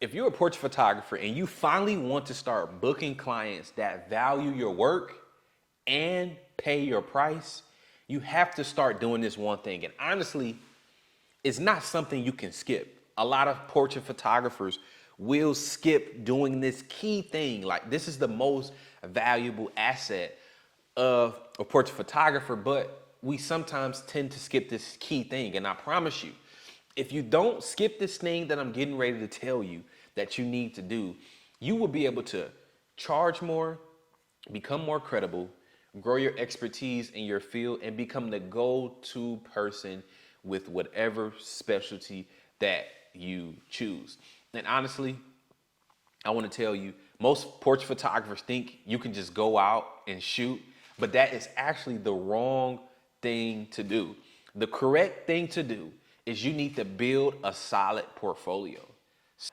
If you're a portrait photographer and you finally want to start booking clients that value your work and pay your price, you have to start doing this one thing. And honestly, it's not something you can skip. A lot of portrait photographers will skip doing this key thing. Like, this is the most valuable asset of a portrait photographer, but we sometimes tend to skip this key thing. And I promise you, if you don't skip this thing that I'm getting ready to tell you that you need to do, you will be able to charge more, become more credible, grow your expertise in your field, and become the go-to person with whatever specialty that you choose. And honestly, I want to tell you, most portrait photographers think you can just go out and shoot, but that is actually the wrong thing to do. The correct thing to do is you need to build a solid portfolio.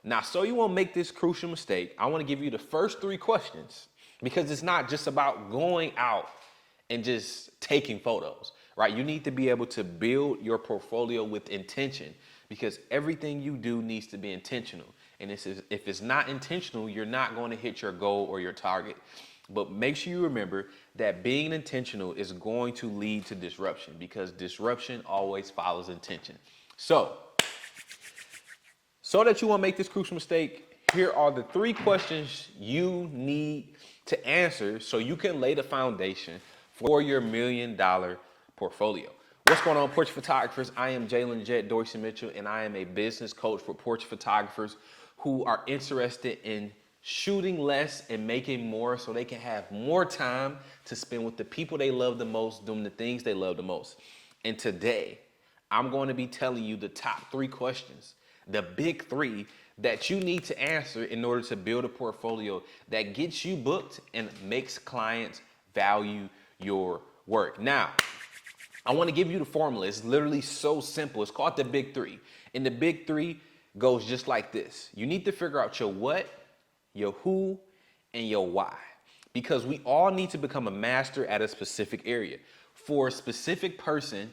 Now, so you won't make this crucial mistake, I want to give you the first 3 questions, because it's not just about going out and just taking photos, right? You need to be able to build your portfolio with intention, because everything you do needs to be intentional. And if it's not intentional, you're not going to hit your goal or your target. But make sure you remember that being intentional is going to lead to disruption, because disruption always follows intention. So that you won't make this crucial mistake, here are the 3 questions you need to answer so you can lay the foundation for your $1 million portfolio. What's going on, portrait photographers? I am Jalen Jet Dorsey Mitchell, and I am a business coach for portrait photographers who are interested in shooting less and making more so they can have more time to spend with the people they love the most, doing the things they love the most. And today, I'm going to be telling you the top 3 questions, the big 3 that you need to answer in order to build a portfolio that gets you booked and makes clients value your work. Now, I want to give you the formula. It's literally so simple. It's called the big 3. And the big 3 goes just like this. You need to figure out your what, your who, and your why. Because we all need to become a master at a specific area for a specific person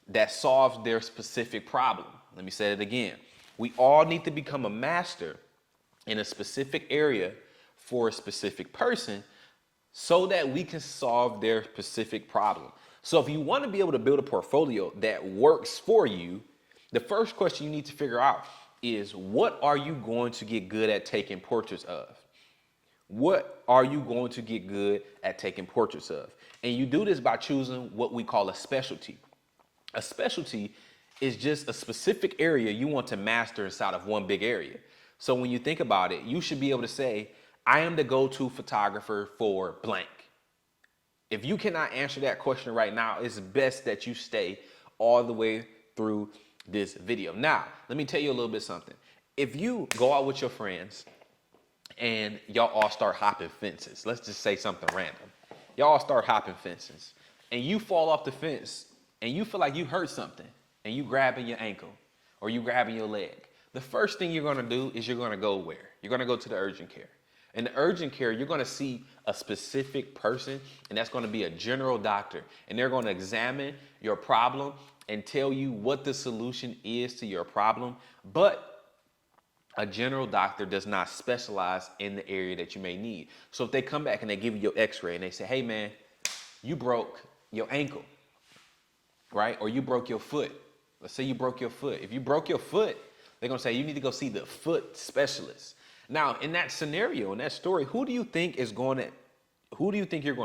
that solves their specific problem. Let me say it again. We all need to become a master in a specific area for a specific person so that we can solve their specific problem. So if you want to be able to build a portfolio that works for you, the first question you need to figure out is, what are you going to get good at taking portraits of? What are you going to get good at taking portraits of? And you do this by choosing what we call a specialty. A specialty is just a specific area you want to master inside of one big area. So when you think about it, you should be able to say, I am the go-to photographer for blank. If you cannot answer that question right now, it's best that you stay all the way through this video. Now, let me tell you a little bit something. If you go out with your friends and y'all all start hopping fences, let's just say something random. Y'all all start hopping fences and you fall off the fence and you feel like you hurt something and you grabbing your ankle or you grabbing your leg. The first thing you're going to do is you're going to go where? You're going to go to the urgent care. In the urgent care, you're going to see a specific person, and that's going to be a general doctor. And they're going to examine your problem and tell you what the solution is to your problem. But a general doctor does not specialize in the area that you may need. So if they come back and they give you your x-ray and they say, hey man, you broke your ankle, right? Or you broke your foot. Let's say you broke your foot. If you broke your foot, they're going to say you need to go see the foot specialist. Now, in that scenario, in that story, who do you think you're going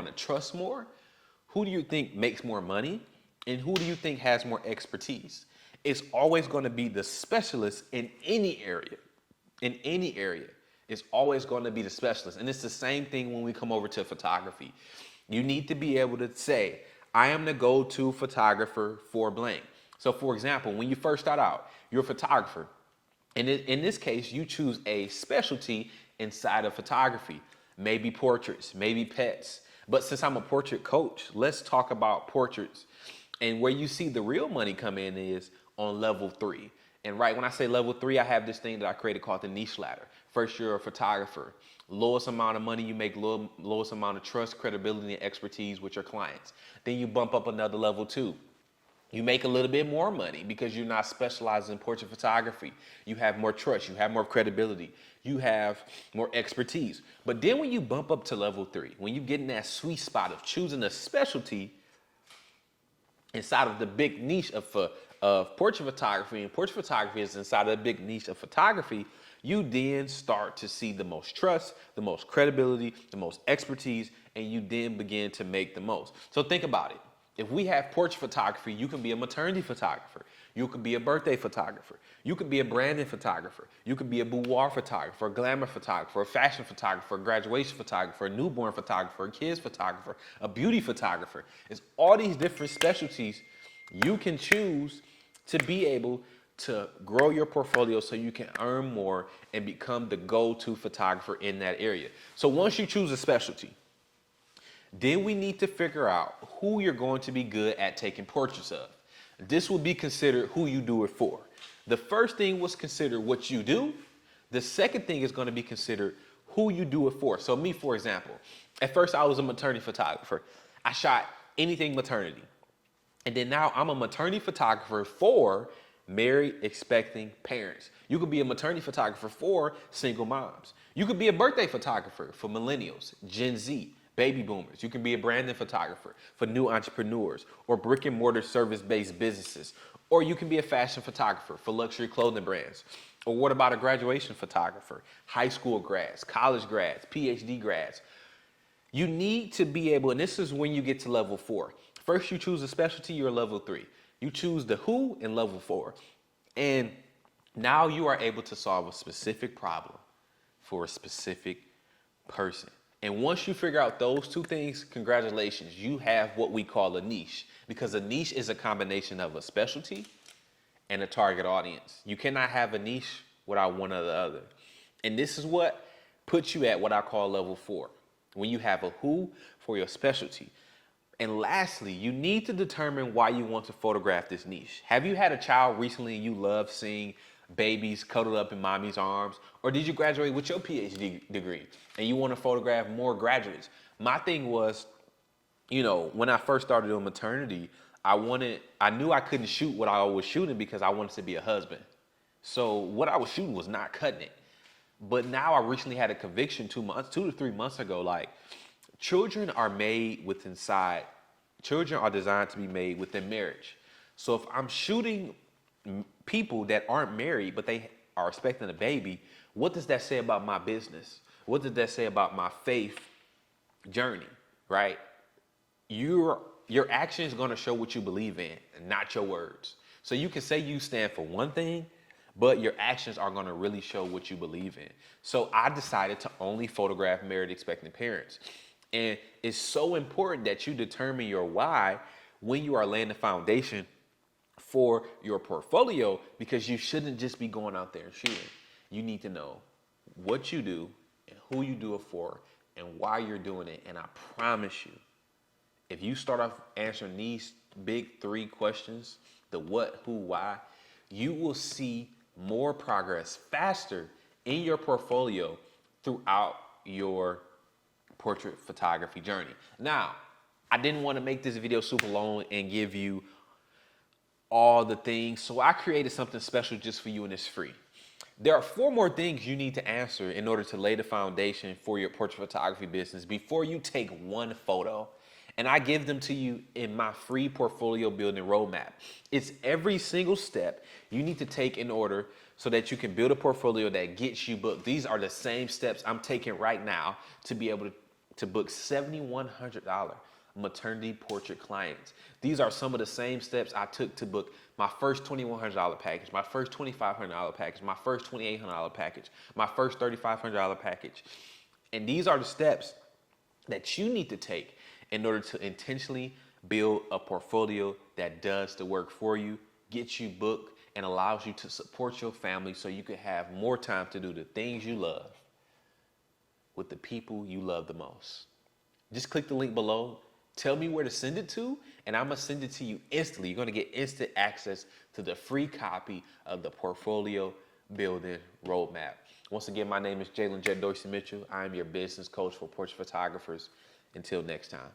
to trust more? Who do you think makes more money? And who do you think has more expertise? It's always going to be the specialist in any area. In any area, it's always going to be the specialist. And it's the same thing when we come over to photography. You need to be able to say, I am the go-to photographer for blank. So for example, when you first start out, you're a photographer. And in this case, you choose a specialty inside of photography, maybe portraits, maybe pets. But since I'm a portrait coach, let's talk about portraits. And where you see the real money come in is on level 3. And right when I say level 3, I have this thing that I created called the niche ladder. First, you're a photographer. Lowest amount of money you make, lowest amount of trust, credibility, and expertise with your clients. Then you bump up another level 2. You make a little bit more money because you're not specialized in portrait photography. You have more trust, you have more credibility, you have more expertise. But then when you bump up to level 3, when you get in that sweet spot of choosing a specialty inside of the big niche of portrait photography, and portrait photography is inside of the big niche of photography, you then start to see the most trust, the most credibility, the most expertise, and you then begin to make the most. So think about it. If we have portrait photography, you can be a maternity photographer. You could be a birthday photographer. You could be a branding photographer. You could be a boudoir photographer, a glamour photographer, a fashion photographer, a graduation photographer, a newborn photographer, a kids photographer, a beauty photographer. It's all these different specialties you can choose to be able to grow your portfolio so you can earn more and become the go-to photographer in that area. So once you choose a specialty, then we need to figure out who you're going to be good at taking portraits of. This will be considered who you do it for. The first thing was considered what you do. The second thing is going to be considered who you do it for. So me, for example, at first I was a maternity photographer. I shot anything maternity. And then now I'm a maternity photographer for married, expecting parents. You could be a maternity photographer for single moms. You could be a birthday photographer for millennials, Gen Z, baby boomers. You can be a branding photographer for new entrepreneurs or brick and mortar service-based businesses. Or you can be a fashion photographer for luxury clothing brands. Or what about a graduation photographer? High school grads, college grads, PhD grads. You need to be able, and this is when you get to level 4. First, you choose a specialty, you're level 3. You choose the who in level 4. And now you are able to solve a specific problem for a specific person. And once you figure out those two things, congratulations, you have what we call a niche. Because a niche is a combination of a specialty and a target audience. You cannot have a niche without one or the other. And this is what puts you at what I call level 4, when you have a who for your specialty. And lastly, you need to determine why you want to photograph this niche. Have you had a child recently and you love seeing babies cuddled up in mommy's arms? Or did you graduate with your PhD degree and you want to photograph more graduates? My thing was, when I first started doing maternity, I knew I couldn't shoot what I was shooting because I wanted to be a husband. So what I was shooting was not cutting it. But now I recently had a conviction 2 to 3 months ago, like, children are designed to be made within marriage. So if I'm shooting people that aren't married, but they are expecting a baby, what does that say about my business? What does that say about my faith journey, right? Your action is going to show what you believe in, and not your words. So you can say you stand for one thing, but your actions are going to really show what you believe in. So I decided to only photograph married expecting parents. And it's so important that you determine your why when you are laying the foundation for your portfolio, because you shouldn't just be going out there and shooting. You need to know what you do and who you do it for and why you're doing it. And I promise you, if you start off answering these big 3 questions, the what, who, why, you will see more progress faster in your portfolio throughout your portrait photography journey. Now, I didn't want to make this video super long and give you all the things, so I created something special just for you, and it's free. There are 4 more things you need to answer in order to lay the foundation for your portrait photography business before you take one photo. And I give them to you in my free portfolio building roadmap. It's every single step you need to take in order so that you can build a portfolio that gets you booked. These are the same steps I'm taking right now to be able to book $7,100 maternity portrait clients. These are some of the same steps I took to book my first $2,100 package, my first $2,500 package, my first $2,800 package, my first $3,500 package. And these are the steps that you need to take in order to intentionally build a portfolio that does the work for you, gets you booked, and allows you to support your family so you can have more time to do the things you love with the people you love the most. Just click the link below. Tell me where to send it to, and I'm going to send it to you instantly. You're going to get instant access to the free copy of the Portfolio Building Roadmap. Once again, my name is Jalen Jet Dorsey Mitchell. I am your business coach for portrait photographers. Until next time.